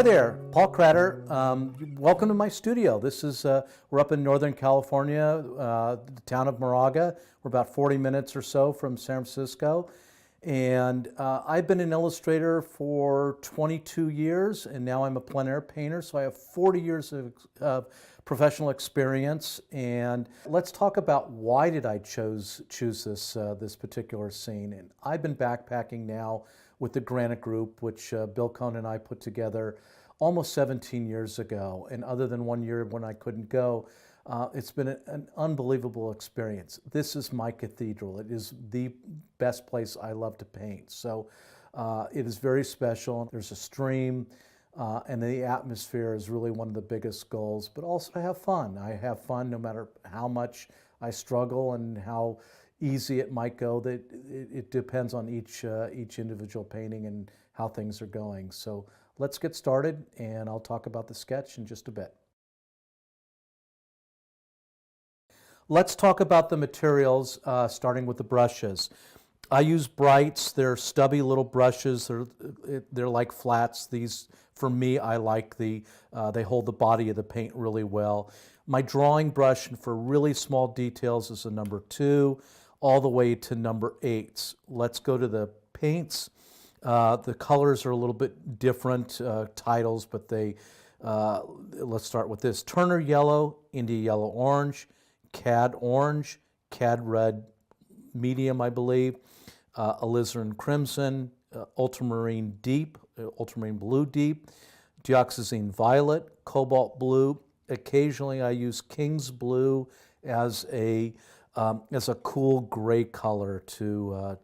there, Paul Kratter. Welcome to my studio. This is we're up in Northern California, the town of Moraga. We're about 40 minutes or so from San Francisco, and I've been an illustrator for 22 years, and now I'm a plein air painter. So I have 40 years of professional experience. And let's talk about why did I choose this particular scene. And I've been backpacking now with the Granite Group, which Bill Cohn and I put together almost 17 years ago. And other than 1 year when I couldn't go, it's been an unbelievable experience. This is my cathedral. It is the best place I love to paint. So it is very special. There's a stream, and the atmosphere is really one of the biggest goals, but also to have fun. I have fun no matter how much I struggle and how easy it might go. That it depends on each individual painting and how things are going. So let's get started, and I'll talk about the sketch in just a bit. Let's talk about the materials, starting with the brushes. I use Brights. They're stubby little brushes. They're like flats. These, for me, I like they hold the body of the paint really well. My drawing brush for really small details is a number 2, all the way to number 8s. Let's go to the paints. The colors are a little bit different titles, but let's start with this. Turner Yellow, India Yellow Orange, Cad Orange, Cad Red Medium, I believe, Alizarin Crimson, Ultramarine Deep, Ultramarine Blue Deep, Dioxazine Violet, Cobalt Blue. Occasionally I use King's Blue as a cool gray color to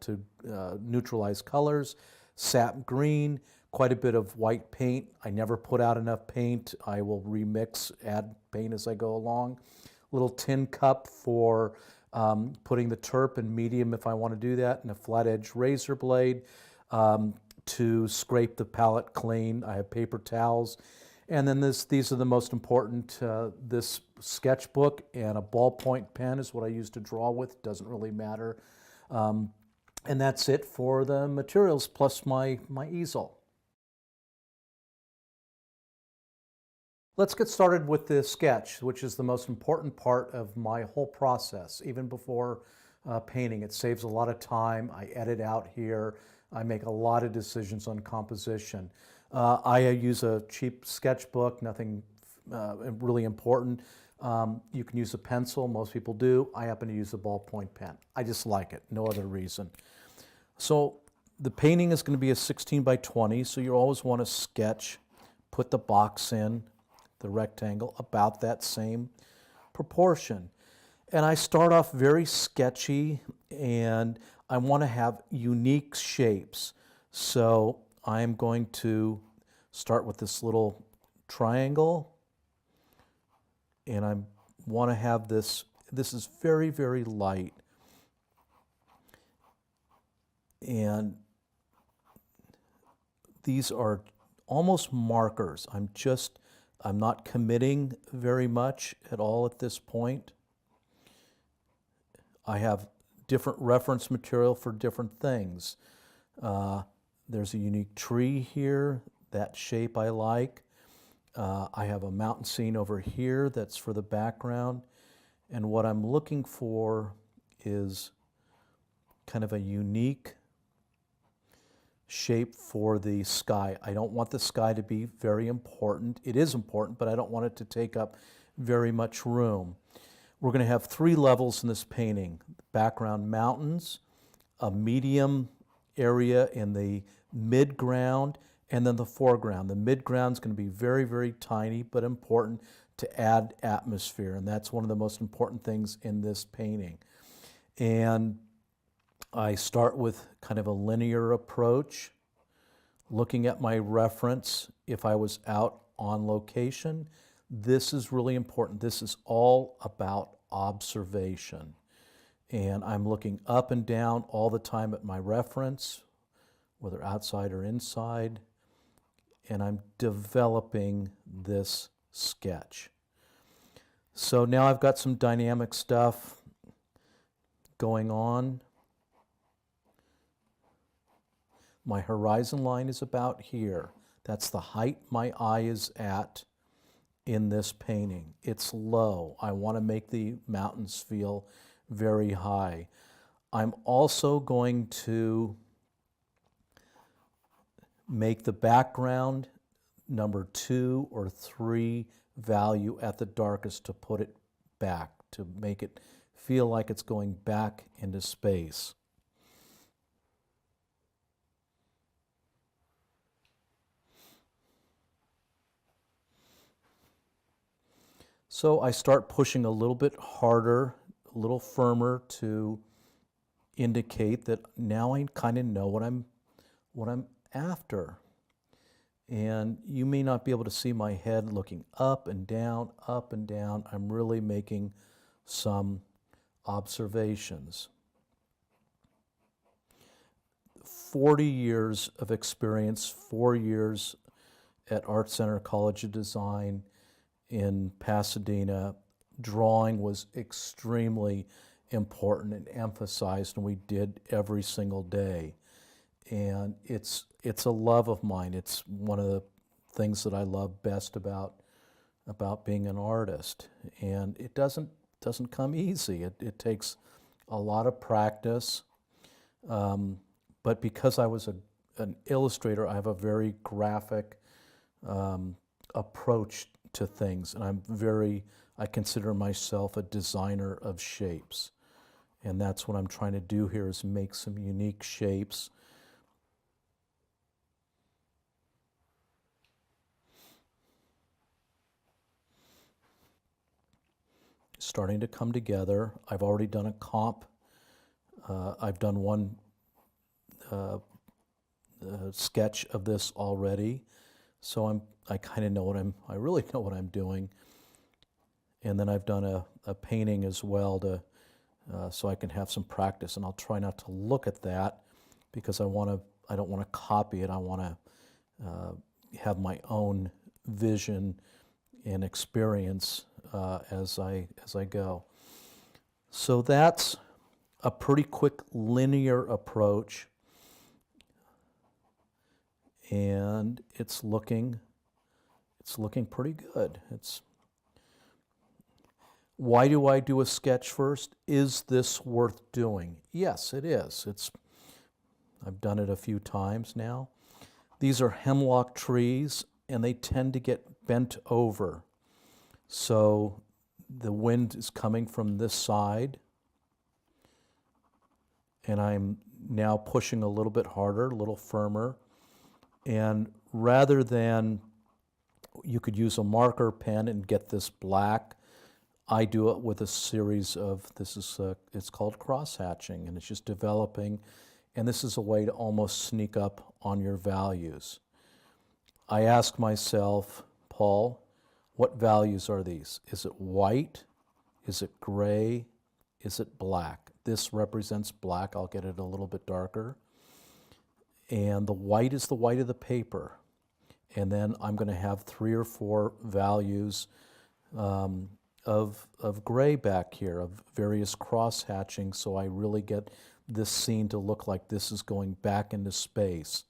neutralize colors. Sap Green, quite a bit of white paint. I never put out enough paint. I will remix, add paint as I go along. Little tin cup for putting the terp in medium if I want to do that, and a flat edge razor blade to scrape the palette clean. I have paper towels. And then these are the most important. This sketchbook and a ballpoint pen is what I use to draw with. Doesn't really matter. And that's it for the materials, plus my easel. Let's get started with the sketch, which is the most important part of my whole process, even before painting. It saves a lot of time. I edit out here. I make a lot of decisions on composition. I use a cheap sketchbook, nothing really important. You can use a pencil, most people do. I happen to use a ballpoint pen. I just like it, no other reason. So the painting is going to be a 16 by 20, so you always want to sketch, put the box in, the rectangle, about that same proportion. And I start off very sketchy, and I want to have unique shapes. So I'm going to start with this little triangle, and I want to have this is very, very light. And these are almost markers. I'm not committing very much at all at this point. I have different reference material for different things. There's a unique tree here. That shape I like. I have a mountain scene over here that's for the background. And what I'm looking for is kind of a unique shape for the sky. I don't want the sky to be very important. It is important, but I don't want it to take up very much room. We're going to have 3 levels in this painting. Background mountains, a medium area in the midground, and then the foreground. The midground is going to be very, very tiny, but important to add atmosphere, and that's one of the most important things in this painting. And I start with kind of a linear approach, looking at my reference if I was out on location. This is really important. This is all about observation. And I'm looking up and down all the time at my reference, whether outside or inside, and I'm developing this sketch. So now I've got some dynamic stuff going on. My horizon line is about here. That's the height my eye is at in this painting. It's low. I want to make the mountains feel very high. I'm also going to make the background number 2 or 3 value at the darkest to put it back, to make it feel like it's going back into space. So I start pushing a little bit harder, a little firmer to indicate that now I kind of know what I'm after. And you may not be able to see my head looking up and down, up and down. I'm really making some observations. 40 years of experience, 4 years at Art Center College of Design in Pasadena. Drawing was extremely important and emphasized, and we did every single day. And it's a love of mine. It's one of the things that I love best about being an artist. And it doesn't come easy. It takes a lot of practice. But because I was an illustrator, I have a very graphic approach to things, and I consider myself a designer of shapes. And that's what I'm trying to do here, is make some unique shapes. Starting to come together. I've already done a comp. I've done one sketch of this already, so I kind of know I really know what I'm doing. And then I've done a painting as well so I can have some practice, and I'll try not to look at that because I don't want to copy it. I want to have my own vision and experience as I go. So that's a pretty quick linear approach, and it's looking pretty good. Why do I do a sketch first? Is this worth doing? Yes, it is. I've done it a few times now. These are hemlock trees, and they tend to get bent over. So the wind is coming from this side, and I'm now pushing a little bit harder, a little firmer. And rather than, you could use a marker pen and get this black, I do it with a series of, it's called cross-hatching, and it's just developing, and this is a way to almost sneak up on your values. I ask myself, Paul, what values are these? Is it white? Is it gray? Is it black? This represents black. I'll get it a little bit darker. And the white is the white of the paper. And then I'm going to have 3 or 4 values of gray back here, of various cross-hatching, so I really get this scene to look like this is going back into space.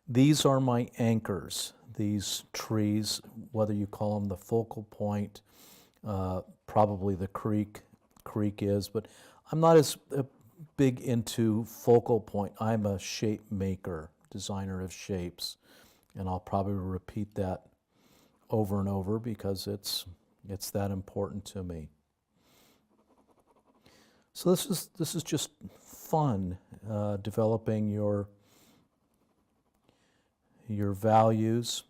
These are my anchors, these trees, whether you call them the focal point, probably the creek is, but I'm not as big into focal point. I'm a shape maker, designer of shapes, and I'll probably repeat that over and over because it's that important to me. So this is just fun, developing your values.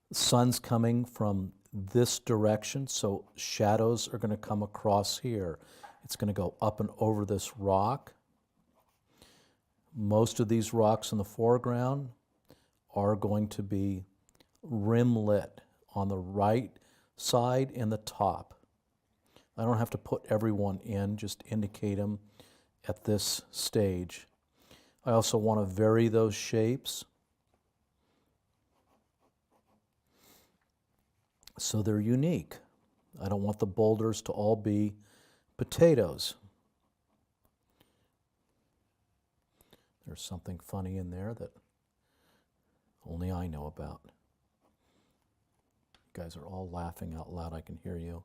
The sun's coming from this direction, so shadows are going to come across here. It's going to go up and over this rock. Most of these rocks in the foreground are going to be rim lit on the right side and the top. I don't have to put everyone in, just indicate them at this stage. I also want to vary those shapes so they're unique. I don't want the boulders to all be potatoes. There's something funny in there that only I know about. You guys are all laughing out loud. I can hear you.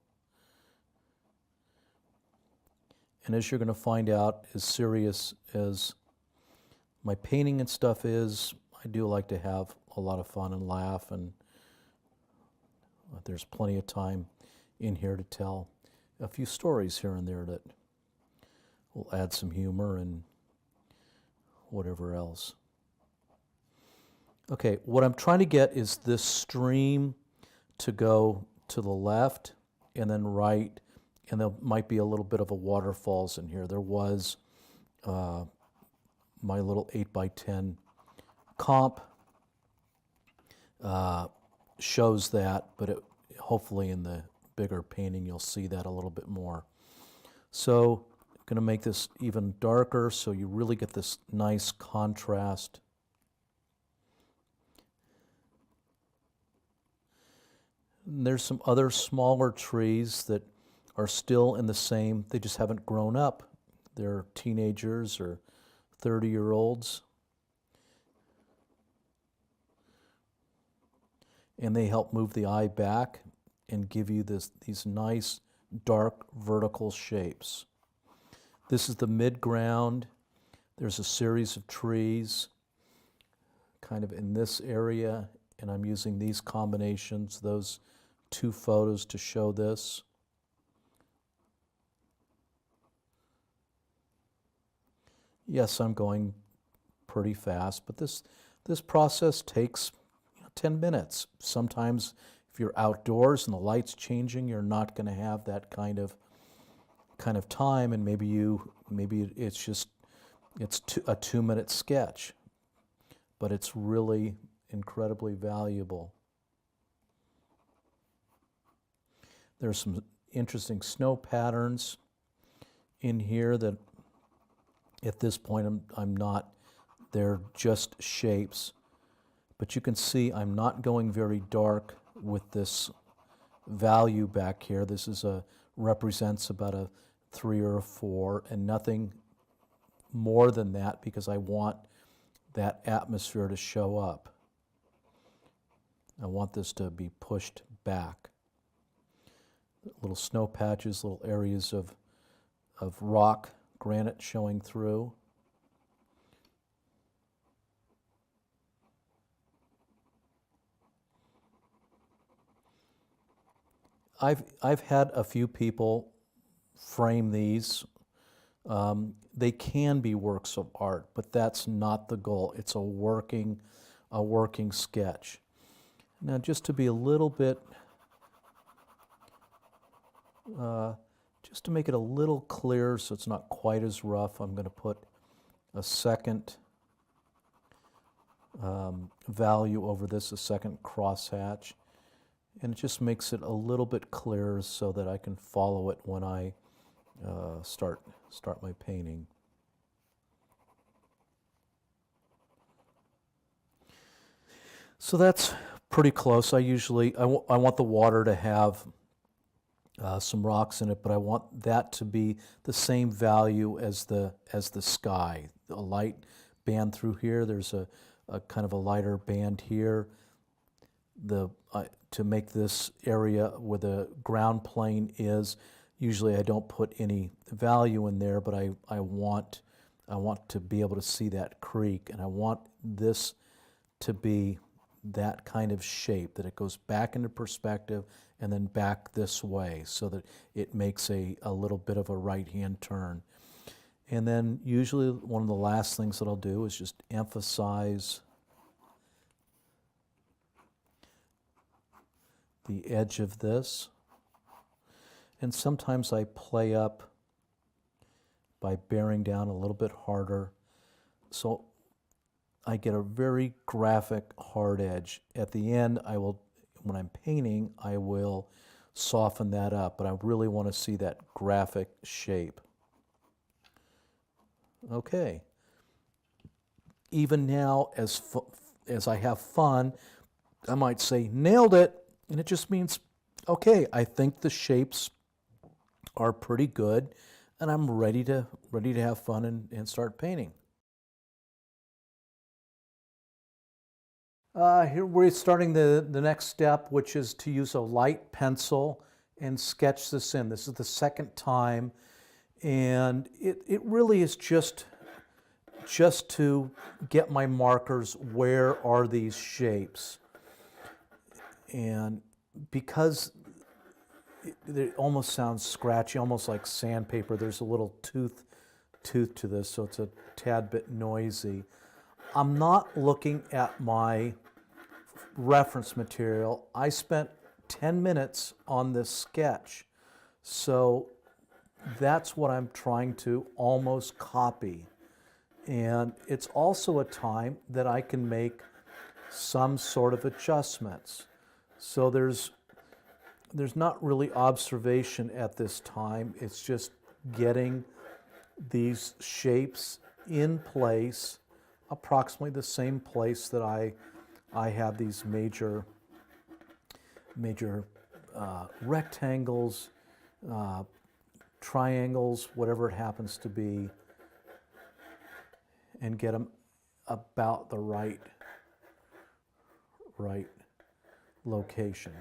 And as you're going to find out, as serious as my painting and stuff is, I do like to have a lot of fun and laugh, and there's plenty of time in here to tell a few stories here and there that will add some humor and whatever else. Okay, what I'm trying to get is this stream to go to the left and then right, and there might be a little bit of a waterfalls in here. There was my little 8x10 comp shows that, but hopefully in the bigger painting you'll see that a little bit more. So I'm going to make this even darker so you really get this nice contrast. And there's some other smaller trees that are still in the same, they just haven't grown up. They're teenagers or 30-year-olds. And they help move the eye back and give you these nice dark vertical shapes. This is the midground. There's a series of trees kind of in this area, and I'm using these combinations, those two photos to show this. Yes, I'm going pretty fast, but this process takes 10 minutes. Sometimes if you're outdoors and the light's changing, you're not going to have that kind of time, and maybe it's a 2-minute sketch, but it's really incredibly valuable. There's some interesting snow patterns in here that at this point I'm not, they're just shapes. But you can see I'm not going very dark with this value back here. This is represents about a 3 or a 4 and nothing more than that, because I want that atmosphere to show up. I want this to be pushed back. Little snow patches, little areas of rock, granite showing through. I've had a few people frame these. They can be works of art, but that's not the goal. It's a working sketch. Now, just to be a little bit, just to make it a little clearer so it's not quite as rough, I'm going to put a second value over this, a second crosshatch. And it just makes it a little bit clearer so that I can follow it when I start my painting. So that's pretty close. I want the water to have some rocks in it, but I want that to be the same value as the sky. A light band through here. There's a kind of a lighter band here. To make this area where the ground plane is, usually I don't put any value in there, but I want to be able to see that creek, and I want this to be that kind of shape, that it goes back into perspective and then back this way, so that it makes a little bit of a right-hand turn. And then usually one of the last things that I'll do is just emphasize the edge of this. And sometimes I play up by bearing down a little bit harder, so I get a very graphic hard edge. At the end, when I'm painting, I will soften that up, but I really want to see that graphic shape. Okay. Even now, as I have fun, I might say, nailed it. And it just means, okay, I think the shapes are pretty good, and I'm ready to have fun and start painting. Here we're starting the next step, which is to use a light pencil and sketch this in. This is the second time, and it really is just to get my markers. Where are these shapes? And because it almost sounds scratchy, almost like sandpaper, there's a little tooth to this, so it's a tad bit noisy. I'm not looking at my reference material. I spent 10 minutes on this sketch, so that's what I'm trying to almost copy. And it's also a time that I can make some sort of adjustments. So there's not really observation at this time. It's just getting these shapes in place, approximately the same place that I have these major rectangles, triangles, whatever it happens to be, and get them about the right location.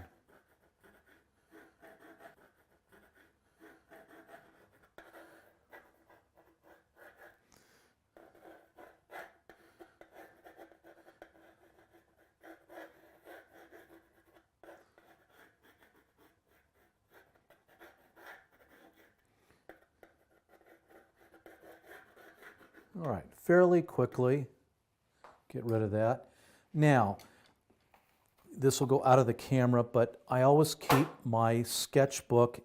All right, fairly quickly, get rid of that. Now, this will go out of the camera, but I always keep my sketchbook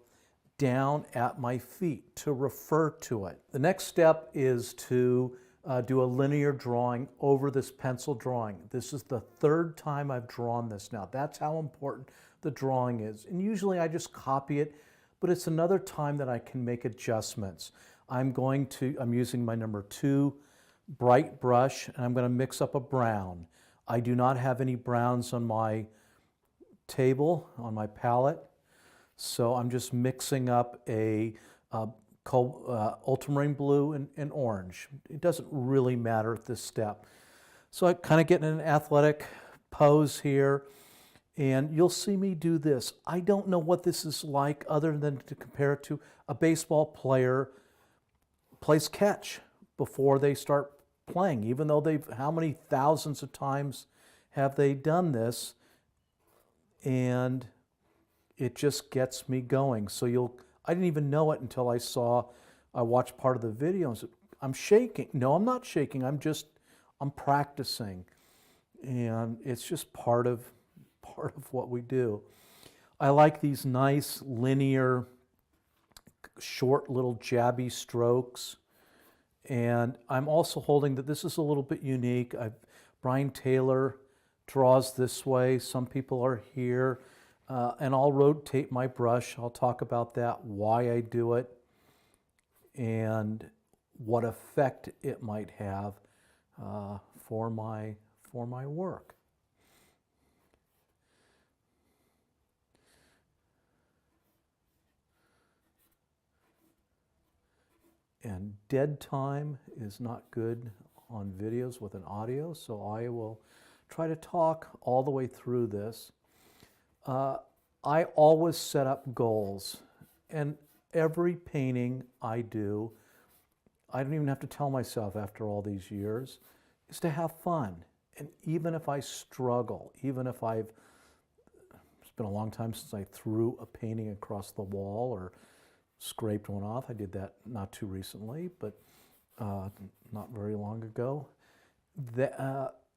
down at my feet to refer to it. The next step is to do a linear drawing over this pencil drawing. This is the third time I've drawn this now. That's how important the drawing is. And usually I just copy it, but it's another time that I can make adjustments. I'm using my number 2 bright brush, and I'm going to mix up a brown. I do not have any browns on my table, on my palette, so I'm just mixing up a ultramarine blue and orange. It doesn't really matter at this step. So I kind of get in an athletic pose here, and you'll see me do this. I don't know what this is like other than to compare it to a baseball player plays catch before they start playing, even though how many thousands of times have they done this, and it just gets me going. So I didn't even know it until I watched part of the video and said, I'm shaking. No, I'm not shaking. I'm practicing. And it's just part of what we do. I like these nice linear, short little jabby strokes. And I'm also holding that this is a little bit unique. Brian Taylor draws this way. Some people are here. And I'll rotate my brush. I'll talk about that, why I do it, and what effect it might have for my work. And dead time is not good on videos with an audio, so I will try to talk all the way through this. I always set up goals, and every painting I do, I don't even have to tell myself after all these years, is to have fun. And even if I struggle, even if it's been a long time since I threw a painting across the wall or scraped one off. I did that not too recently, but not very long ago.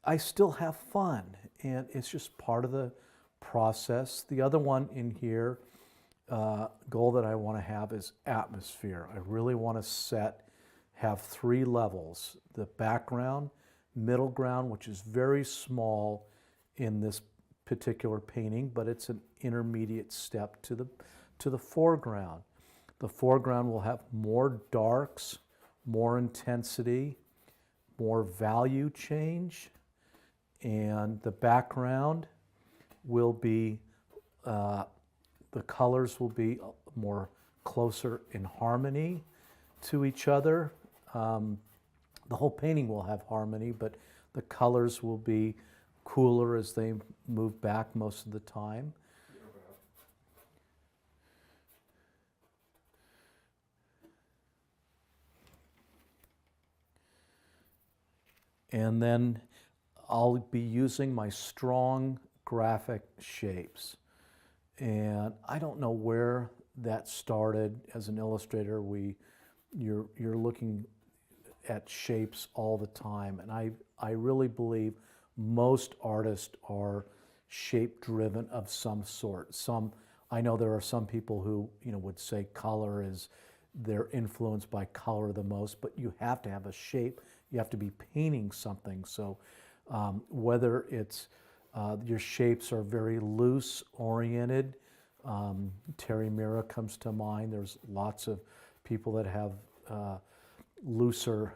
I still have fun, and it's just part of the process. The other one in here, goal that I want to have is atmosphere. I really want to have 3 levels: the background, middle ground, which is very small in this particular painting, but it's an intermediate step to the foreground. The foreground will have more darks, more intensity, more value change, and the background will be, the colors will be more closer in harmony to each other. The whole painting will have harmony, but the colors will be cooler as they move back most of the time. And then I'll be using my strong graphic shapes. And I don't know where that started as an illustrator. You're looking at shapes all the time. And I really believe most artists are shape driven of some sort. I know there are some people who would say color is, they're influenced by color the most, but you have to have a shape. You have to be painting something. So whether it's your shapes are very loose oriented, Terry Mira comes to mind. There's lots of people that have looser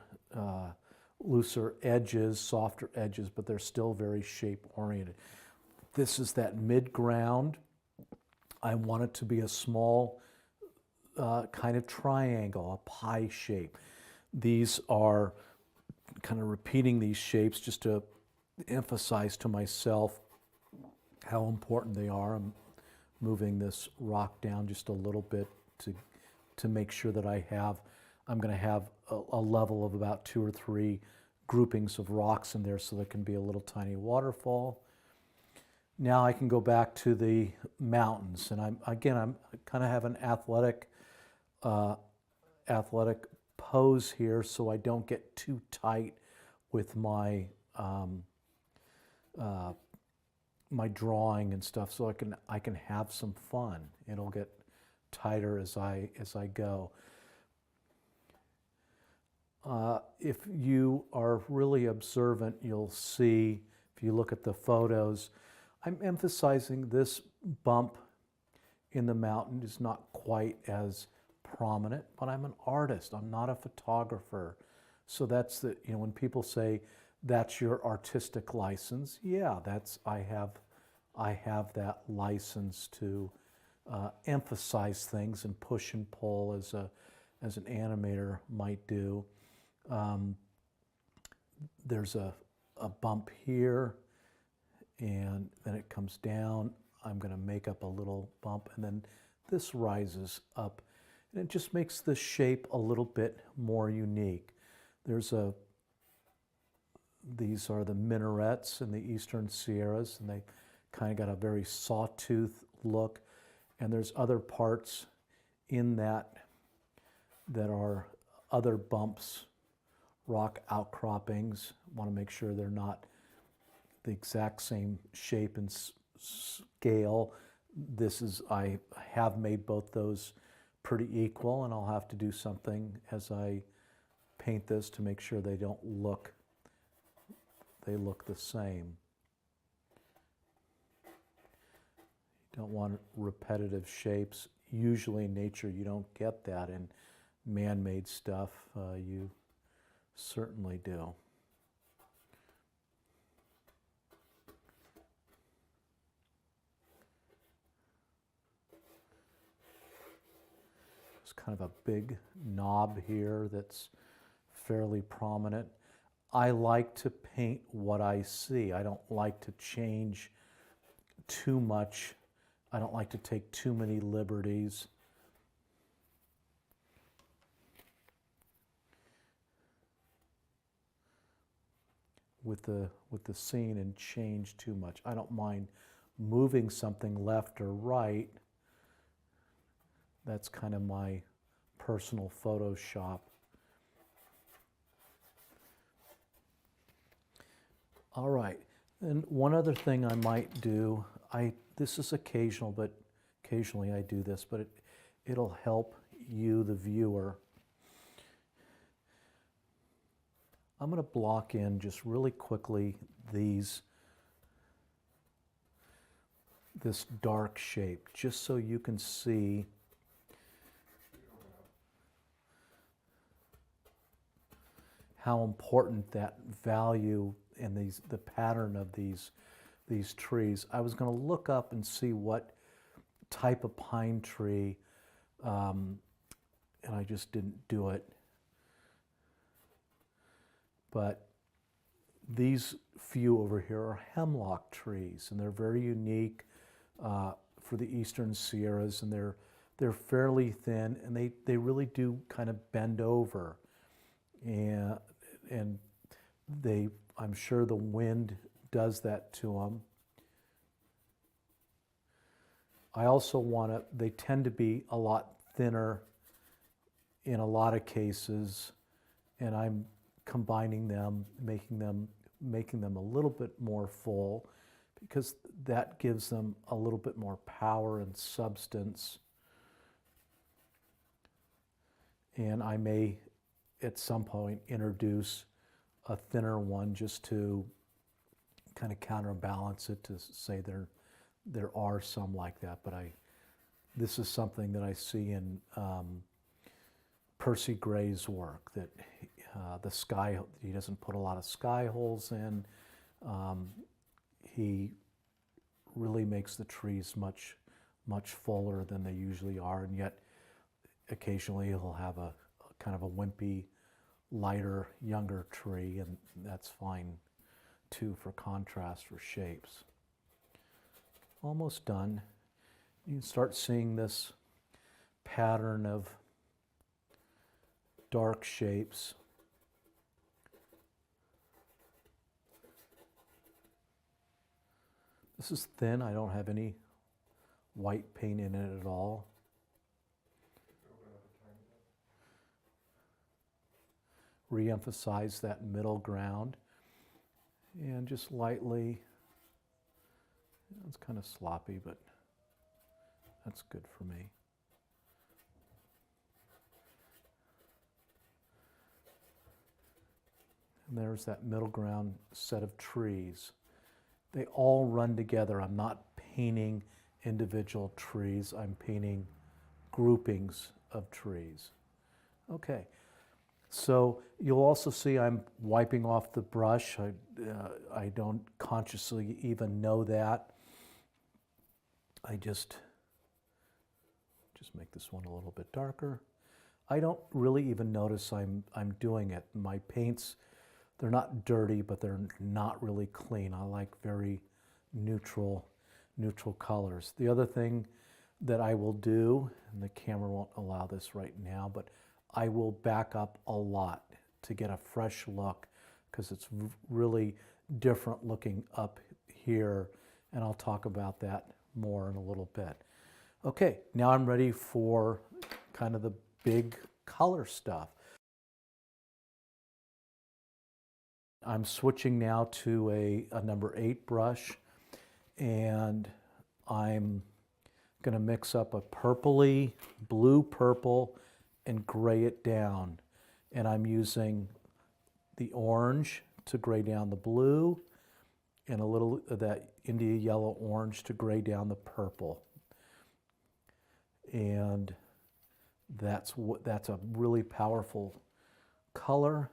edges, softer edges, but they're still very shape oriented. This is that mid ground. I want it to be a small kind of triangle, a pie shape. These are kind of repeating these shapes just to emphasize to myself how important they are. I'm moving this rock down just a little bit to make sure that I'm going to have a level of about 2 or 3 groupings of rocks in there so there can be a little tiny waterfall. Now I can go back to the mountains, and I'm kind of have an athletic pose here so I don't get too tight with my my drawing and stuff, so I can have some fun. It'll get tighter as I go. If you are really observant, you'll see, if you look at the photos, I'm emphasizing this bump in the mountain is not quite as prominent, but I'm an artist. I'm not a photographer. So that's when people say that's your artistic license, yeah, I have that license to emphasize things and push and pull as an animator might do. There's a bump here, and then it comes down. I'm going to make up a little bump, and then this rises up, and it just makes the shape a little bit more unique. These are the minarets in the Eastern Sierras, and they kind of got a very sawtooth look, and there's other parts in that are other bumps, rock outcroppings. Want to make sure they're not the exact same shape and scale. I have made both those pretty equal, and I'll have to do something as I paint this to make sure they look the same. You don't want repetitive shapes. Usually in nature you don't get that. In man-made stuff you certainly do. There's kind of a big knob here that's fairly prominent. I like to paint what I see. I don't like to change too much. I don't like to take too many liberties. With the scene and change too much. I don't mind moving something left or right. That's kind of my personal Photoshop. All right, and one other thing I might do, this is occasional, but occasionally I do this, but it'll help you, the viewer. I'm going to block in just really quickly this dark shape, just so you can see how important that value and the pattern of these trees. I was going to look up and see what type of pine tree, and I just didn't do it. But These few over here are hemlock trees, and they're very unique for the eastern Sierras, and they're fairly thin, and they really do kind of bend over, and I'm sure the wind does that to them. I also they tend to be a lot thinner in a lot of cases, and I'm combining them, making them a little bit more full, because that gives them a little bit more power and substance. And I may at some point introduce a thinner one just to kind of counterbalance it, to say there are some like that, but this is something that I see in Percy Gray's work, that he doesn't put a lot of sky holes in. He really makes the trees much fuller than they usually are, and yet occasionally he'll have a kind of a wimpy, lighter, younger tree, and that's fine too for contrast, for shapes. Almost done. You can start seeing this pattern of dark shapes. This is thin. I don't have any white paint in it at all. Re-emphasize that middle ground, and just lightly, it's kind of sloppy, but that's good for me. And there's that middle ground set of trees. They all run together. I'm not painting individual trees. I'm painting groupings of trees. Okay, so you'll also see I'm wiping off the brush. I don't consciously even know that. I just make this one a little bit darker. I don't really even notice I'm doing it. My paints, they're not dirty, but they're not really clean. I like very neutral colors. The other thing that I will do, and the camera won't allow this right now, but I will back up a lot to get a fresh look, because it's really different looking up here, and I'll talk about that more in a little bit. Okay, now I'm ready for kind of the big color stuff. I'm switching now to a number 8 brush, and I'm going to mix up a purpley, blue purple, and gray it down. And I'm using the orange to gray down the blue, and a little of that India yellow orange to gray down the purple. And that's a really powerful color,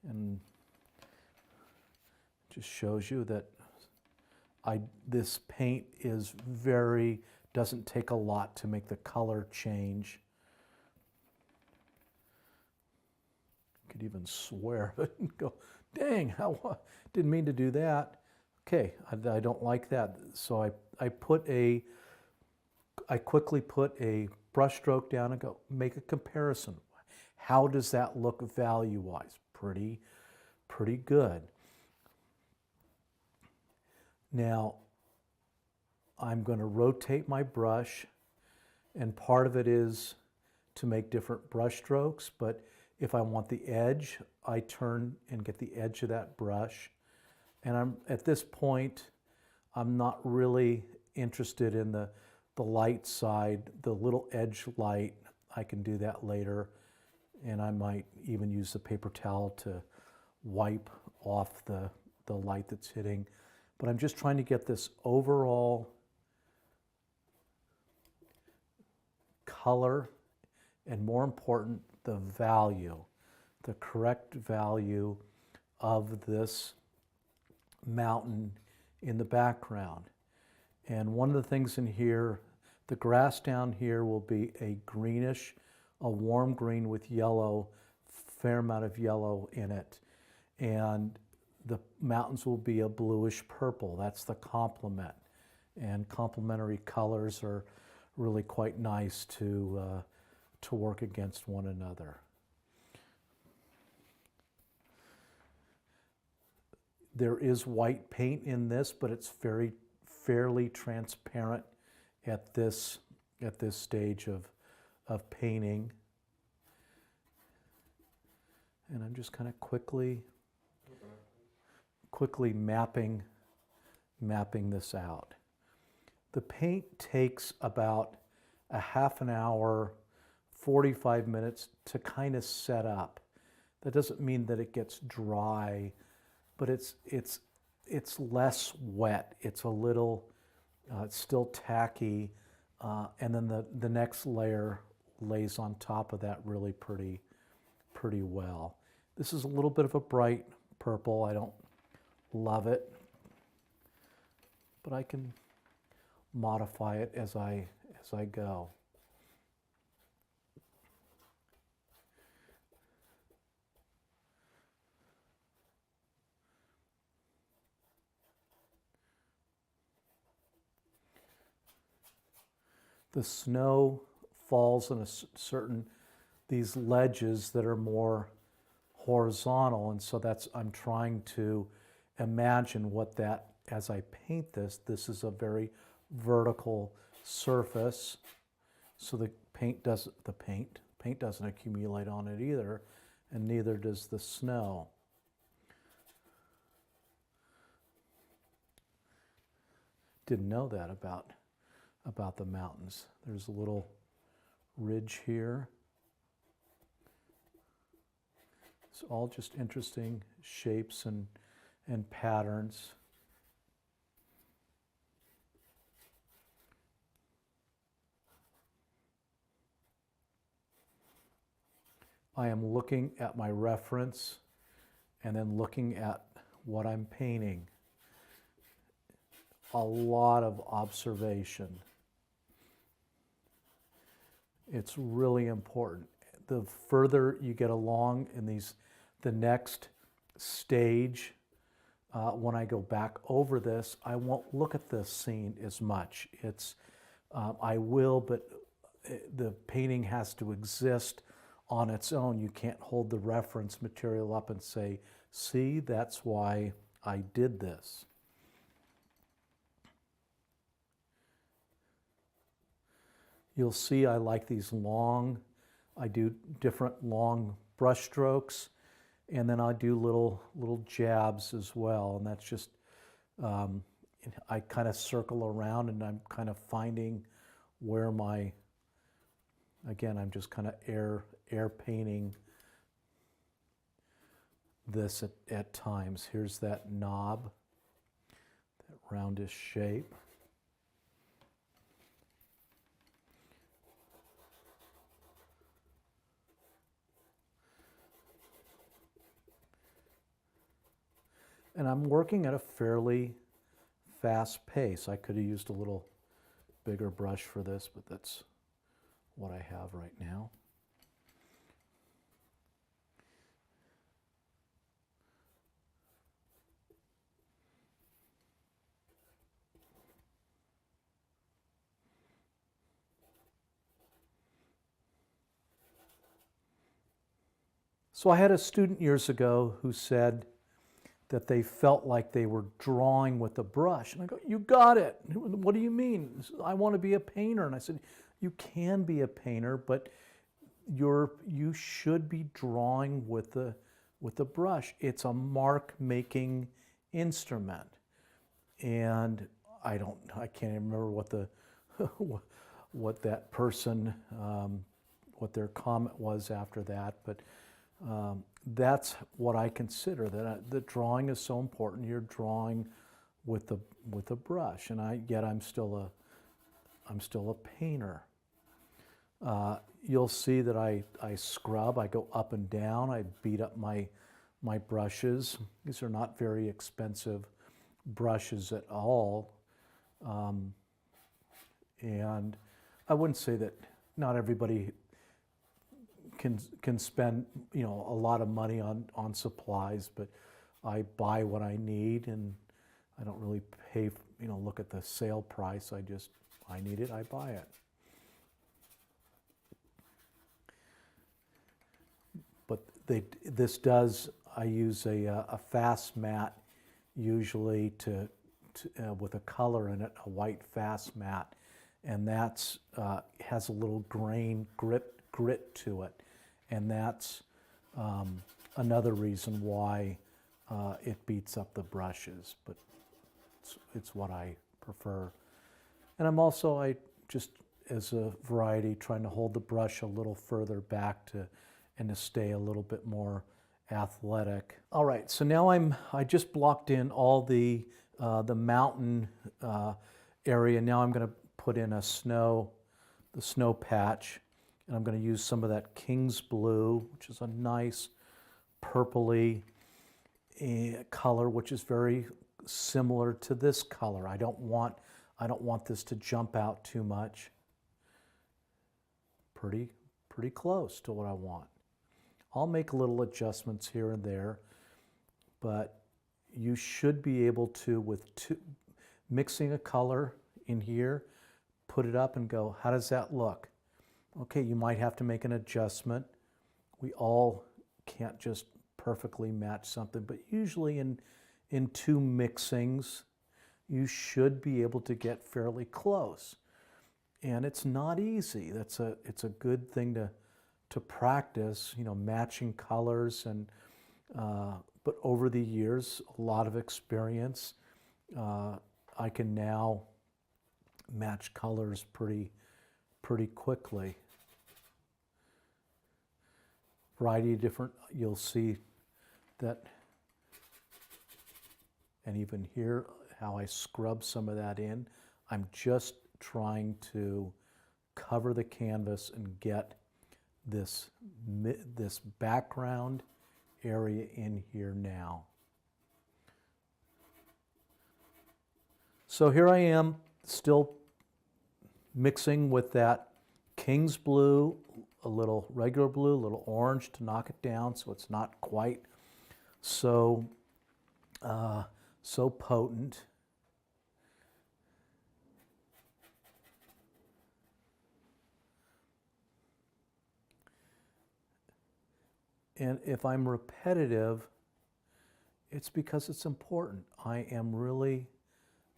and just shows you that this paint doesn't take a lot to make the color change. You could even swear and go, dang, didn't mean to do that. Okay, I don't like that. So I quickly put a brush stroke down and go, make a comparison. How does that look value-wise? Pretty good. Now, I'm going to rotate my brush, and part of it is to make different brush strokes, but if I want the edge, I turn and get the edge of that brush. And at this point, I'm not really interested in the light side, the little edge light. I can do that later, and I might even use the paper towel to wipe off the light that's hitting. But I'm just trying to get this overall color, and more important, the value, the correct value of this mountain in the background. And one of the things in here, the grass down here will be a greenish, a warm green with yellow, fair amount of yellow in it. And the mountains will be a bluish purple. That's the complement. And complementary colors are really quite nice to work against one another. There is white paint in this, but it's fairly transparent at this stage of painting. And I'm just kind of quickly mapping this out. The paint takes about a half an hour, 45 minutes to kind of set up. That doesn't mean that it gets dry, but it's less wet. It's a little, it's still tacky, and then the next layer lays on top of that really pretty well. This is a little bit of a bright purple. I don't love it, but I can modify it as I go. The snow falls in these ledges that are more horizontal, and so I'm trying to imagine what that, as I paint this is a very vertical surface, so the paint doesn't accumulate on it either, and neither does the snow. Didn't know that about the mountains. There's a little ridge here. It's all just interesting shapes and patterns. I am looking at my reference and then looking at what I'm painting. A lot of observation. It's really important. The further you get along in the next stage, when I go back over this, I won't look at this scene as much. I will, but the painting has to exist on its own. You can't hold the reference material up and say, see, that's why I did this. You'll see I like these long, I do different long brush strokes, and then I do little jabs as well, and that's just, I kind of circle around and I'm kind of finding where again, I'm just kind of air painting this at times. Here's that knob, that roundish shape. And I'm working at a fairly fast pace. I could have used a little bigger brush for this, but that's what I have right now. So I had a student years ago who said that they felt like they were drawing with a brush. And I go, you got it. What do you mean? I want to be a painter. And I said, you can be a painter, but you should be drawing with a brush. It's a mark-making instrument. And I can't even remember what that person, what their comment was after that, but that's what I consider, that the drawing is so important. You're drawing with a brush, and yet I'm still a painter. You'll see that I scrub. I go up and down. I beat up my brushes. These are not very expensive brushes at all, and I wouldn't say that not everybody can spend a lot of money on supplies, but I buy what I need, and I don't really pay, look at the sale price. I need it, I buy it. But I use a fast mat usually with a color in it, a white fast mat, and that's has a little grain grit to it, and that's another reason why it beats up the brushes, but it's what I prefer. And I just, as a variety, trying to hold the brush a little further back and to stay a little bit more athletic. All right, so now I just blocked in all the mountain area. Now I'm going to put in the snow patch, and I'm going to use some of that King's Blue, which is a nice purpley color, which is very similar to this color. I don't want this to jump out too much. Pretty close to what I want. I'll make little adjustments here and there, but you should be able to, mixing a color in here, put it up and go, how does that look? Okay, you might have to make an adjustment. We all can't just perfectly match something, but usually in two mixings, you should be able to get fairly close. And it's not easy. It's a good thing to practice, matching colors, and but over the years, a lot of experience, I can now match colors pretty quickly. Variety of different, you'll see that, and even here, how I scrub some of that in. I'm just trying to cover the canvas and get this background area in here now. So here I am, still mixing with that King's Blue, a little regular blue, a little orange to knock it down so it's not quite so potent. And if I'm repetitive, it's because it's important. I am really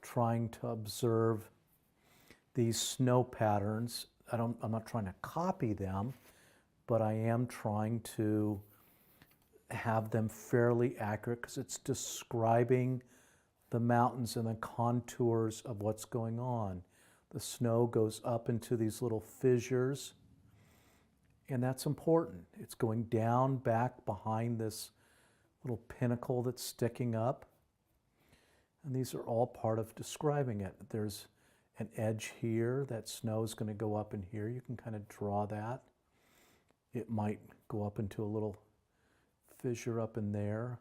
trying to observe these snow patterns. I'm not trying to copy them, but I am trying to have them fairly accurate because it's describing the mountains and the contours of what's going on. The snow goes up into these little fissures, and that's important. It's going down back behind this little pinnacle that's sticking up. And these are all part of describing it. There's an edge here. That snow is going to go up in here. You can kind of draw that. It might go up into a little fissure up in there.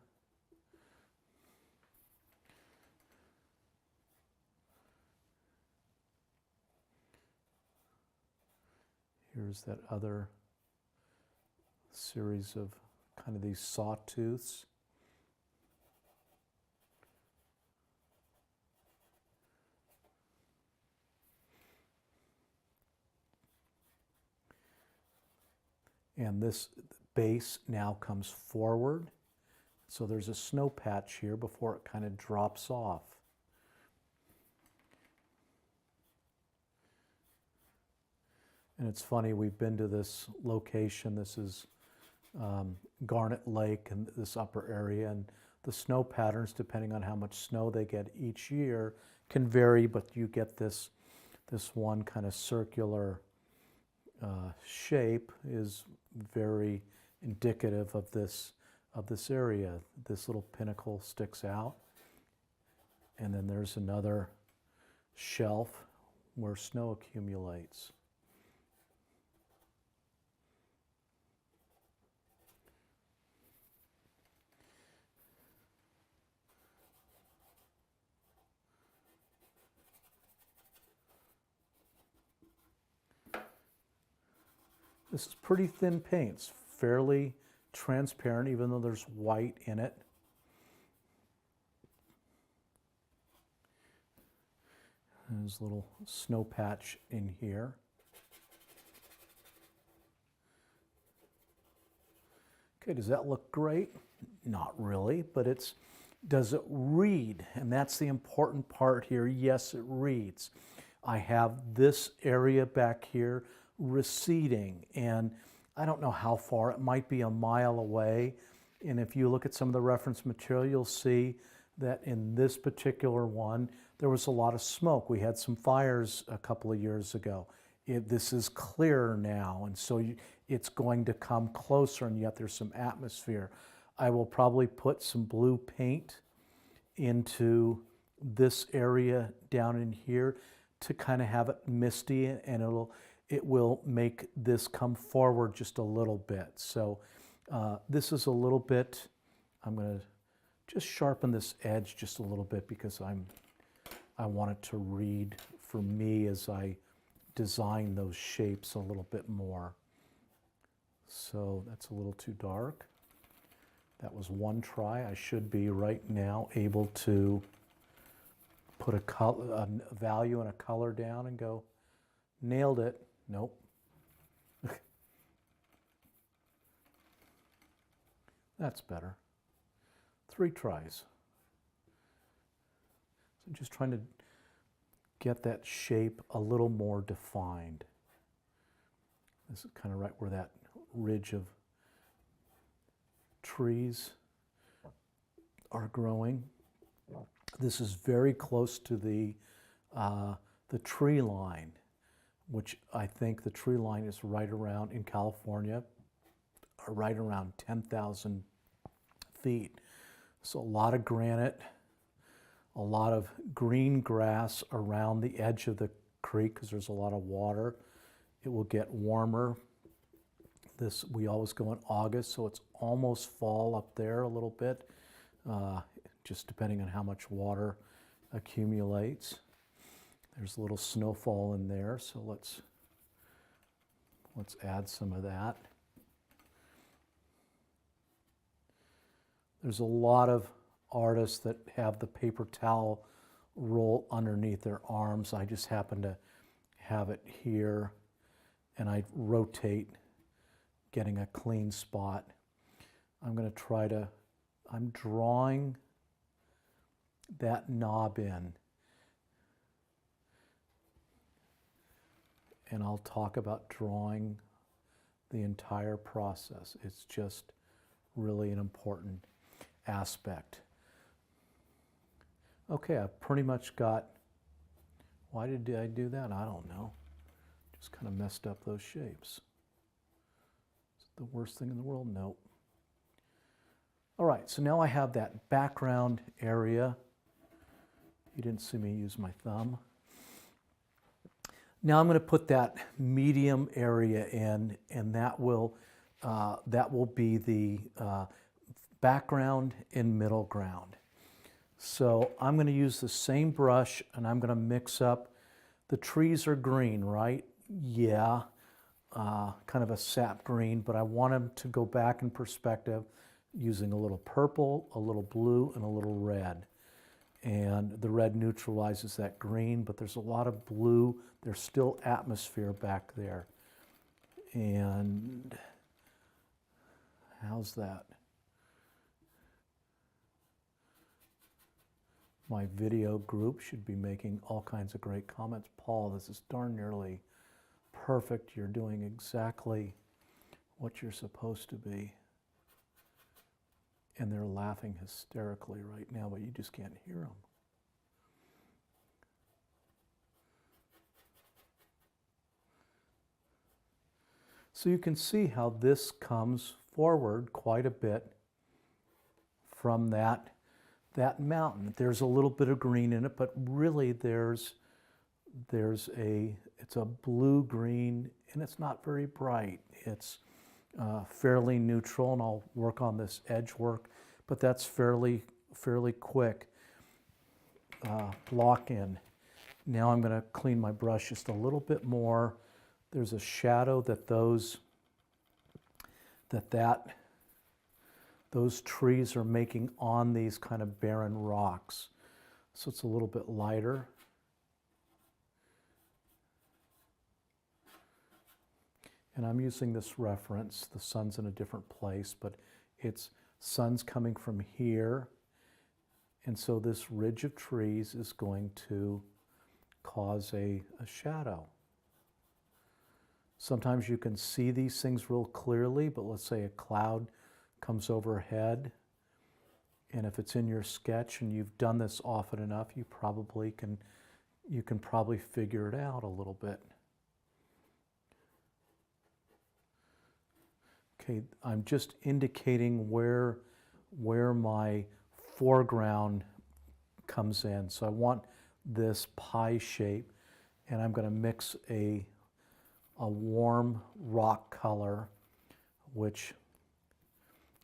Here's that other series of kind of these sawtooths. And this base now comes forward. So there's a snow patch here before it kind of drops off. And it's funny, we've been to this location. This is Garnet Lake and this upper area, and the snow patterns, depending on how much snow they get each year, can vary, but you get this one kind of circular shape is very indicative of this area. This little pinnacle sticks out, and then there's another shelf where snow accumulates. This is pretty thin paint. It's fairly transparent, even though there's white in it. There's a little snow patch in here. Okay, does that look great? Not really, but does it read? And that's the important part here. Yes, it reads. I have this area back here receding, and I don't know how far. It might be a mile away. And if you look at some of the reference material, you'll see that in this particular one, there was a lot of smoke. We had some fires a couple of years ago. This is clearer now, and so it's going to come closer, and yet there's some atmosphere. I will probably put some blue paint into this area down in here to kind of have it misty, and it will make this come forward just a little bit. So this is a little bit, I'm going to just sharpen this edge just a little bit because I want it to read for me as I design those shapes a little bit more. So that's a little too dark. That was one try. I should be right now able to put a value and a color down and go, nailed it. Nope. That's better. 3 tries. So just trying to get that shape a little more defined. This is kind of right where that ridge of trees are growing. This is very close to the tree line, which I think the tree line is right around, in California, right around 10,000 feet. So a lot of granite, a lot of green grass around the edge of the creek because there's a lot of water. It will get warmer. We always go in August, so it's almost fall up there a little bit, just depending on how much water accumulates. There's a little snowfall in there, so let's add some of that. There's a lot of artists that have the paper towel roll underneath their arms. I just happen to have it here, and I rotate, getting a clean spot. I'm going to try to, I'm drawing that knob in. And I'll talk about drawing the entire process. It's just really an important aspect. Okay, I've pretty much got, why did I do that? I don't know. Just kind of messed up those shapes. Is it the worst thing in the world? Nope. All right, so now I have that background area. You didn't see me use my thumb. Now I'm going to put that medium area in, and that will be the background and middle ground. So I'm going to use the same brush, and I'm going to mix up. The trees are green, right? Yeah, kind of a sap green, but I want them to go back in perspective using a little purple, a little blue, and a little red. And the red neutralizes that green, but there's a lot of blue. There's still atmosphere back there. And how's that? My video group should be making all kinds of great comments. Paul, this is darn nearly perfect. You're doing exactly what you're supposed to be. And they're laughing hysterically right now, but you just can't hear them. So you can see how this comes forward quite a bit from that mountain. There's a little bit of green in it, but really it's a blue-green, and it's not very bright. It's fairly neutral, and I'll work on this edge work, but that's fairly quick. Block in. Now I'm going to clean my brush just a little bit more. There's a shadow that those trees are making on these kind of barren rocks. So it's a little bit lighter. And I'm using this reference. The sun's in a different place, but it's sun's coming from here. And so this ridge of trees is going to cause a shadow. Sometimes you can see these things real clearly, but let's say a cloud comes overhead. And if it's in your sketch and you've done this often enough, you can probably figure it out a little bit. Okay, I'm just indicating where my foreground comes in. So I want this pie shape, and I'm going to mix a warm rock color, which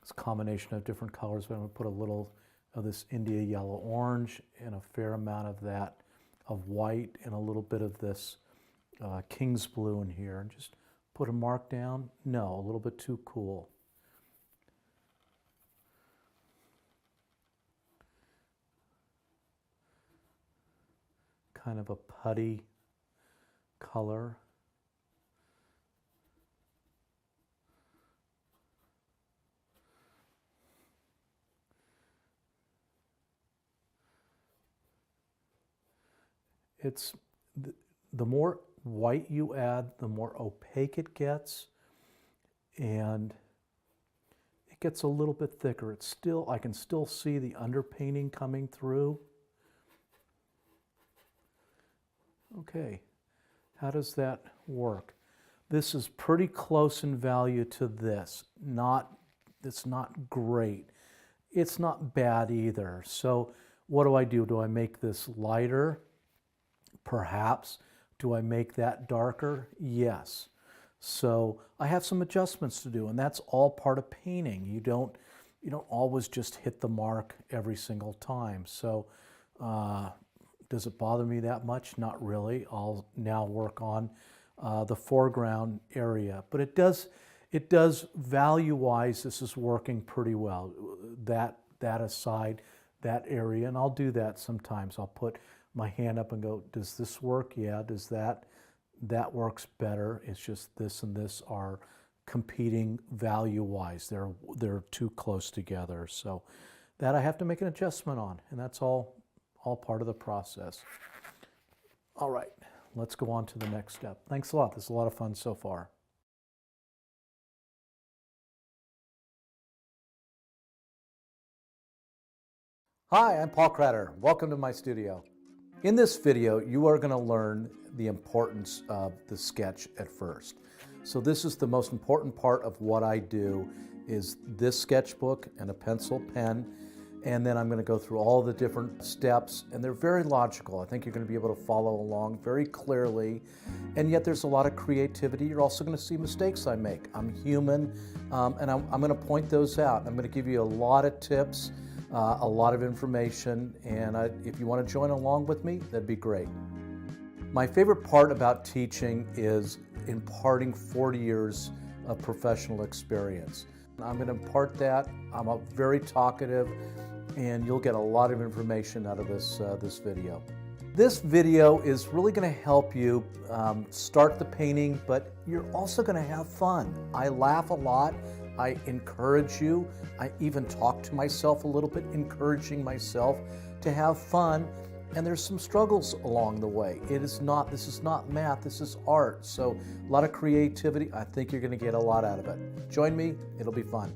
is a combination of different colors, but I'm going to put a little of this India yellow orange and a fair amount of that of white and a little bit of this king's blue in here. And just put a mark down. No, a little bit too cool. Kind of a putty color. It's the more white you add, the more opaque it gets, and it gets a little bit thicker. It's still, I can still see the underpainting coming through. Okay, how does that work? This is pretty close in value to this. It's not great. It's not bad either. So what do? Do I make this lighter? Perhaps. Do I make that darker? Yes. So I have some adjustments to do, and that's all part of painting. You don't always just hit the mark every single time. So does it bother me that much? Not really. I'll now work on the foreground area, but it does value-wise, this is working pretty well. That aside, that area, and I'll do that sometimes. I'll put my hand up and go, does this work? Yeah. Does that works better? It's just this and this are competing value-wise. They're too close together. So that I have to make an adjustment on, and that's all part of the process. All right, let's go on to the next step. Thanks a lot. This is a lot of fun so far. Hi, I'm Paul Kratter. Welcome to my studio. In this video, you are going to learn the importance of the sketch at first. So this is the most important part of what I do, is this sketchbook and a pencil, pen, and then I'm going to go through all the different steps, and they're very logical. I think you're going to be able to follow along very clearly, and yet there's a lot of creativity. You're also going to see mistakes I make. I'm human, and I'm going to point those out. I'm going to give you a lot of tips, a lot of information, and if you want to join along with me, that'd be great. My favorite part about teaching is imparting 40 years of professional experience. I'm going to impart that. I'm very talkative, and you'll get a lot of information out of this video. This video is really going to help you start the painting, but you're also going to have fun. I laugh a lot. I encourage you. I even talk to myself a little bit, encouraging myself to have fun. And there's some struggles along the way. This is not math, this is art. So a lot of creativity. I think you're going to get a lot out of it. Join me, it'll be fun.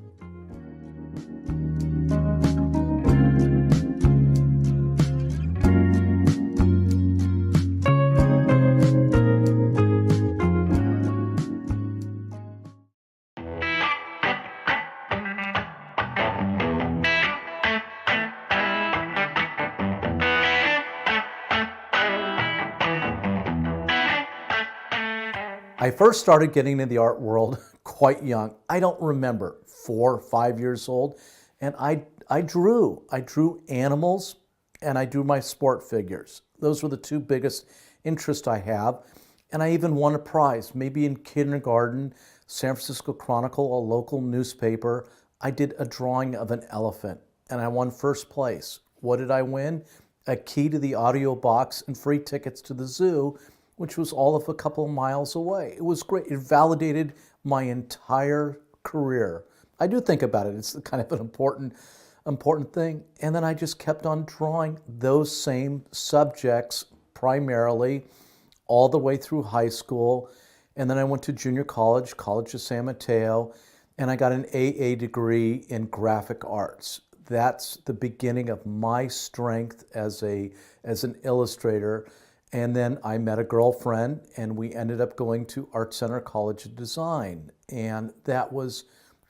I first started getting into the art world quite young. I don't remember, 4 or 5 years old, and I drew animals, and I drew my sport figures. Those were the two biggest interests I have, and I even won a prize. Maybe in kindergarten, San Francisco Chronicle, a local newspaper, I did a drawing of an elephant, and I won first place. What did I win? A key to the audio box and free tickets to the zoo which was all of a couple of miles away. It was great. It validated my entire career. I do think about it. It's kind of an important thing. And then I just kept on drawing those same subjects primarily all the way through high school. And then I went to junior college, College of San Mateo, and I got an AA degree in graphic arts. That's the beginning of my strength as an illustrator. And then I met a girlfriend, and we ended up going to Art Center College of Design. And that was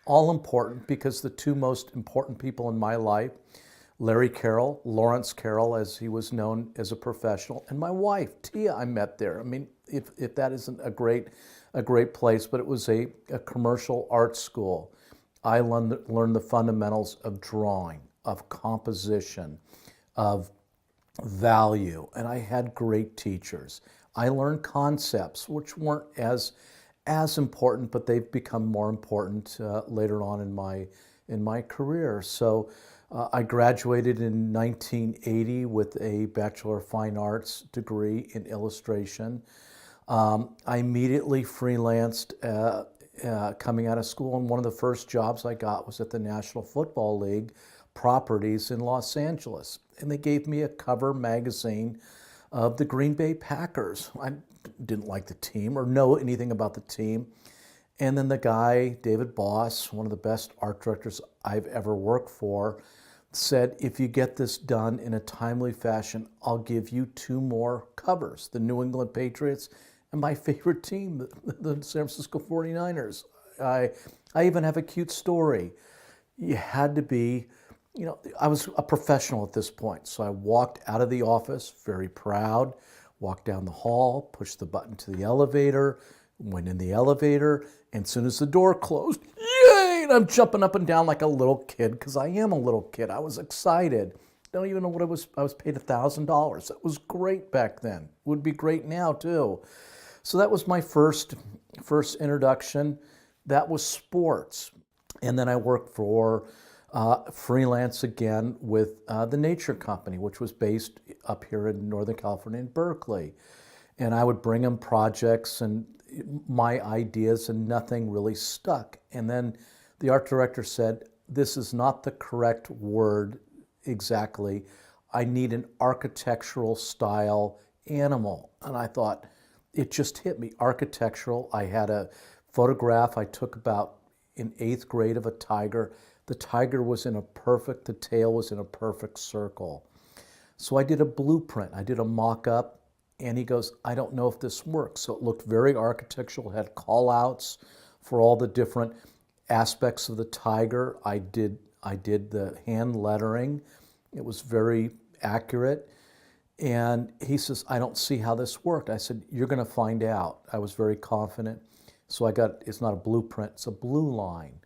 all important because the two most important people in my life, Larry Carroll, Lawrence Carroll, as he was known as a professional, and my wife, Tia, I met there. I mean, if that isn't a great place, but it was a commercial arts school. I learned the fundamentals of drawing, of composition, of value, and I had great teachers. I learned concepts which weren't as important, but they've become more important later on in my career. So I graduated in 1980 with a Bachelor of Fine Arts degree in illustration. I immediately freelanced coming out of school, and one of the first jobs I got was at the National Football League properties in Los Angeles. And they gave me a cover magazine of the Green Bay Packers. I didn't like the team or know anything about the team. And then the guy, David Boss, one of the best art directors I've ever worked for, said, if you get this done in a timely fashion, I'll give you 2 more covers, the New England Patriots and my favorite team, the San Francisco 49ers. I even have a cute story. You had to be, I was a professional at this point. So I walked out of the office very proud, walked down the hall, pushed the button to the elevator, went in the elevator, and as soon as the door closed, yay! And I'm jumping up and down like a little kid, because I am a little kid. I was excited. Don't even know what it was. I was paid $1,000. That was great back then. Would be great now too. So that was my first introduction. That was sports. And then I worked for freelance again with the Nature Company, which was based up here in Northern California in Berkeley. And I would bring them projects and my ideas, and nothing really stuck. And then the art director said, this is not the correct word exactly. I need an architectural style animal. And I thought, it just hit me, architectural. I had a photograph I took about in 8th grade of a tiger. The tiger was the tail was in a perfect circle. So I did a blueprint, I did a mock-up, and he goes, I don't know if this works. So it looked very architectural, had call-outs for all the different aspects of the tiger. I did the hand lettering. It was very accurate. And he says, I don't see how this worked. I said, you're going to find out. I was very confident. So it's not a blueprint, it's a blue line.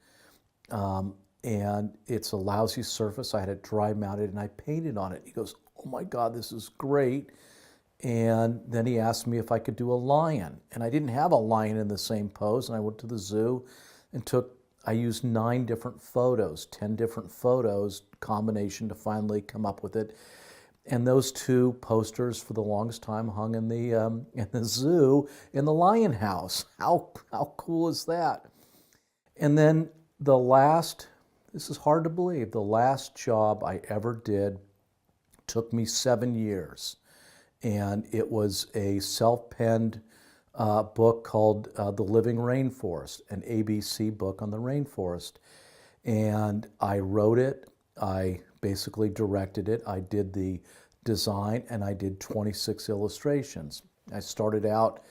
And it's a lousy surface. I had it dry mounted and I painted on it. He goes, oh my God, this is great. And then he asked me if I could do a lion. And I didn't have a lion in the same pose. And I went to the zoo and I used 9 different photos, 10 different photos combination to finally come up with it. And those 2 posters for the longest time hung in the zoo in the lion house. How cool is that? And then this is hard to believe, the last job I ever did took me 7 years. And it was a self-penned book called The Living Rainforest, an ABC book on the rainforest. And I wrote it, I basically directed it, I did the design, and I did 26 illustrations. I started out,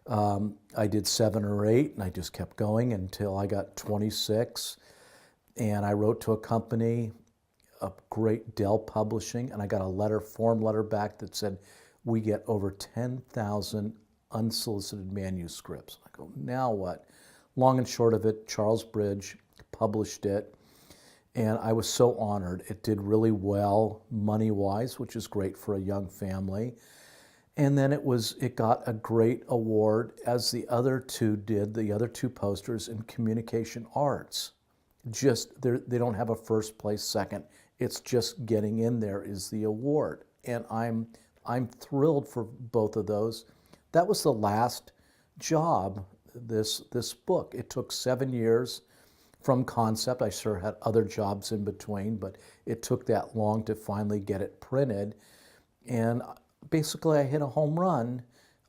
I did 7 or 8, and I just kept going until I got 26. And I wrote to a company, a great Dell Publishing, and I got a form letter back that said, we get over 10,000 unsolicited manuscripts. I go, now what? Long and short of it, Charles Bridge published it, and I was so honored. It did really well money-wise, which is great for a young family. And then it got a great award, as the other 2 did, the other 2 posters in communication arts. They don't have a first place, second. It's just getting in there is the award. And I'm thrilled for both of those. That was the last job, this book. It took 7 years from concept. I sure had other jobs in between, but it took that long to finally get it printed. And basically, I hit a home run,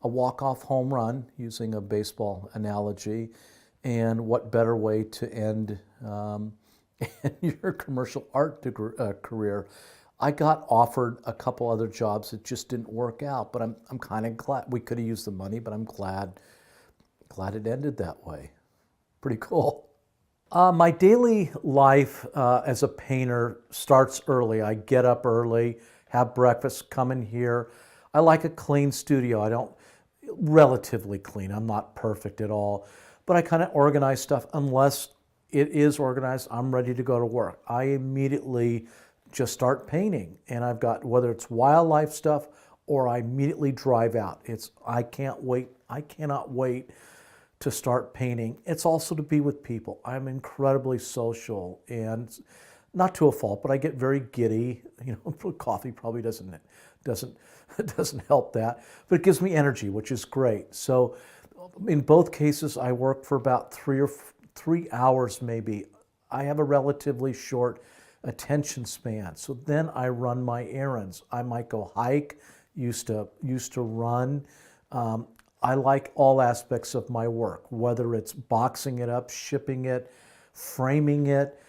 a walk-off home run, using a baseball analogy. And what better way to end your commercial art career? I got offered a couple other jobs that just didn't work out, but I'm kind of glad. We could have used the money, but I'm glad it ended that way. Pretty cool. My daily life as a painter starts early. I get up early, have breakfast, come in here. I like a clean studio. I don't, relatively clean. I'm not perfect at all, but I kind of organize stuff. Unless it is organized, I'm ready to go to work. I immediately just start painting, and I've got, whether it's wildlife stuff or I immediately drive out. I can't wait. I cannot wait to start painting. It's also to be with people. I'm incredibly social, and not to a fault, but I get very giddy. You know, coffee probably doesn't help that, but it gives me energy, which is great. So in both cases, I work for about 3 hours maybe. I have a relatively short attention span. So then I run my errands. I might go hike, used to run. I like all aspects of my work, whether it's boxing it up, shipping it, framing it,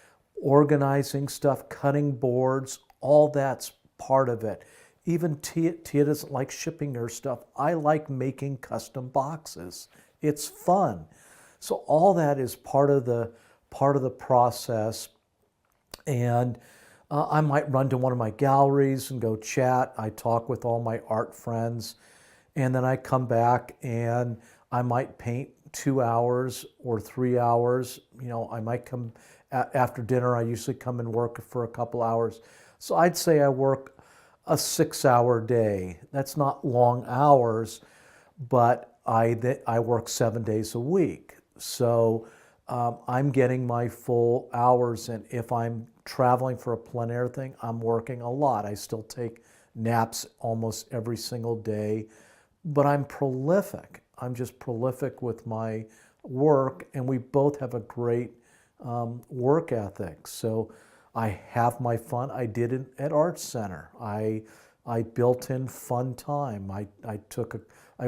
organizing stuff, cutting boards, all that's part of it. Even Tia doesn't like shipping her stuff. I like making custom boxes. It's fun. So all that is part of the process. And I might run to one of my galleries and go chat. I talk with all my art friends. And then I come back and I might paint 2 hours or 3 hours. You know, I might come after dinner. I usually come and work for a couple hours. So I'd say I work a 6-hour day. That's not long hours, but I work 7 days a week. So I'm getting my full hours, and if I'm traveling for a plein air thing, I'm working a lot. I still take naps almost every single day, but I'm prolific. I'm just prolific with my work, and we both have a great work ethic. So I have my fun. I did it at Art Center. I built in fun time. I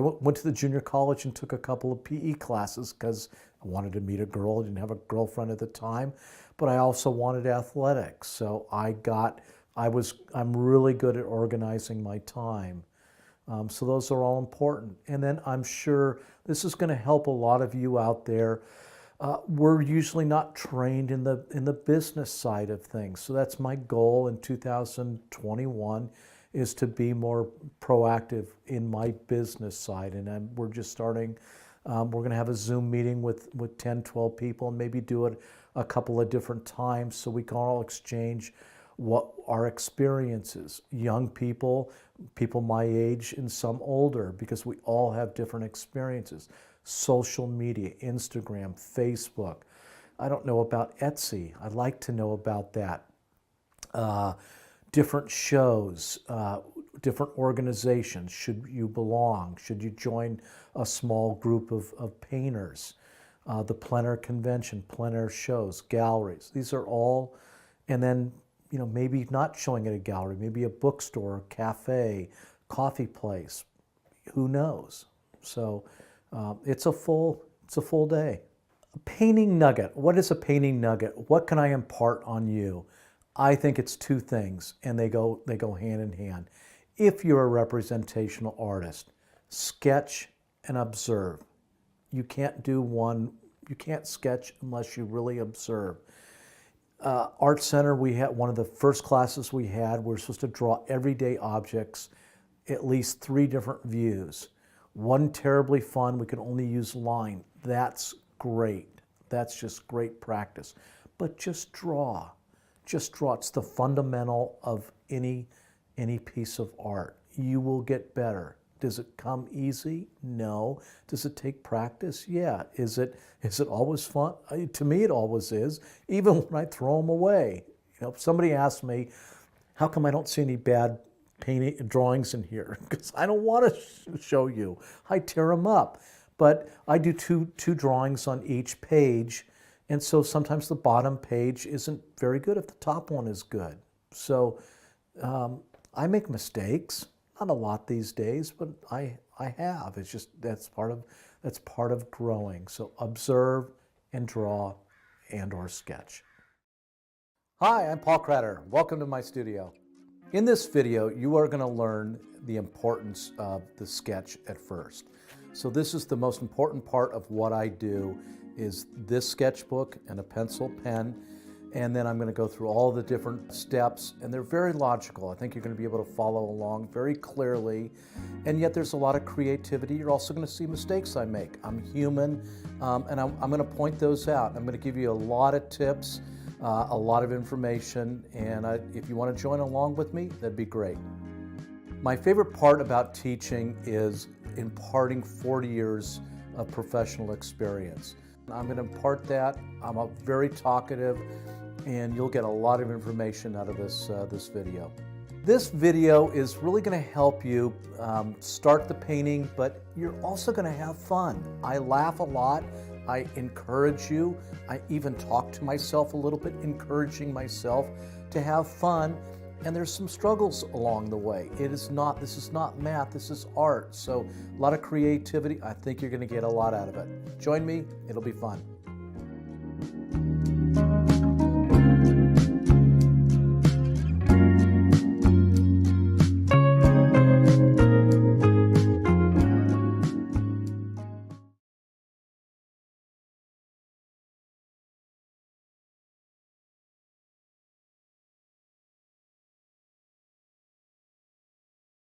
went to the junior college and took a couple of PE classes because I wanted to meet a girl. I didn't have a girlfriend at the time, but I also wanted athletics. So I'm really good at organizing my time. So those are all important. And then I'm sure this is going to help a lot of you out there. We're usually not trained in the business side of things. So that's my goal in 2021, is to be more proactive in my business side. And we're just starting. We're going to have a Zoom meeting with 10, 12 people, and maybe do it a couple of different times so we can all exchange what our experiences. Young people, people my age and some older, because we all have different experiences. Social media, Instagram, Facebook. I don't know about Etsy. I'd like to know about that. Different shows, different organizations. Should you belong? Should you join a small group of painters? The plein air convention, plein air shows, galleries. These are all, and then, you know, maybe not showing at a gallery, maybe a bookstore, cafe, coffee place. Who knows? So it's a full day. A painting nugget. What is a painting nugget? What can I impart on you? I think it's two things, and they go hand in hand. If you're a representational artist, sketch and observe. You can't do one. You can't sketch unless you really observe. Art Center, we had one of the first classes we had. We're supposed to draw everyday objects, at least 3 different views. One terribly fun. We can only use line. That's great. That's just great practice. But just draw. Just draw. It's the fundamental of any piece of art. You will get better. Does it come easy? No. Does it take practice? Yeah. Is it always fun? To me, it always is, even when I throw them away. You know, if somebody asks me, how come I don't see any bad painting drawings in here because I don't want to show you. I tear them up. But I do two drawings on each page, and so sometimes the bottom page isn't very good if the top one is good. So I make mistakes, not a lot these days, but I have. It's just that's part of growing. So observe and draw and or sketch. Hi, I'm Paul Kratter. Welcome to my studio. In this video, you are going to learn the importance of the sketch at first. So this is the most important part of what I do is this sketchbook and a pencil, pen, and then I'm going to go through all the different steps, and they're very logical. I think you're going to be able to follow along very clearly, and yet there's a lot of creativity. You're also going to see mistakes I make. I'm human, and I'm going to point those out. I'm going to give you a lot of tips, a lot of information, and if you want to join along with me, that'd be great. My favorite part about teaching is imparting 40 years of professional experience. I'm going to impart that. I'm very talkative, and you'll get a lot of information out of this video. This video is really going to help you start the painting, but you're also going to have fun. I laugh a lot. I encourage you. I even talk to myself a little bit, encouraging myself to have fun. And there's some struggles along the way. This is not math, this is art. So a lot of creativity. I think you're going to get a lot out of it. Join me, it'll be fun.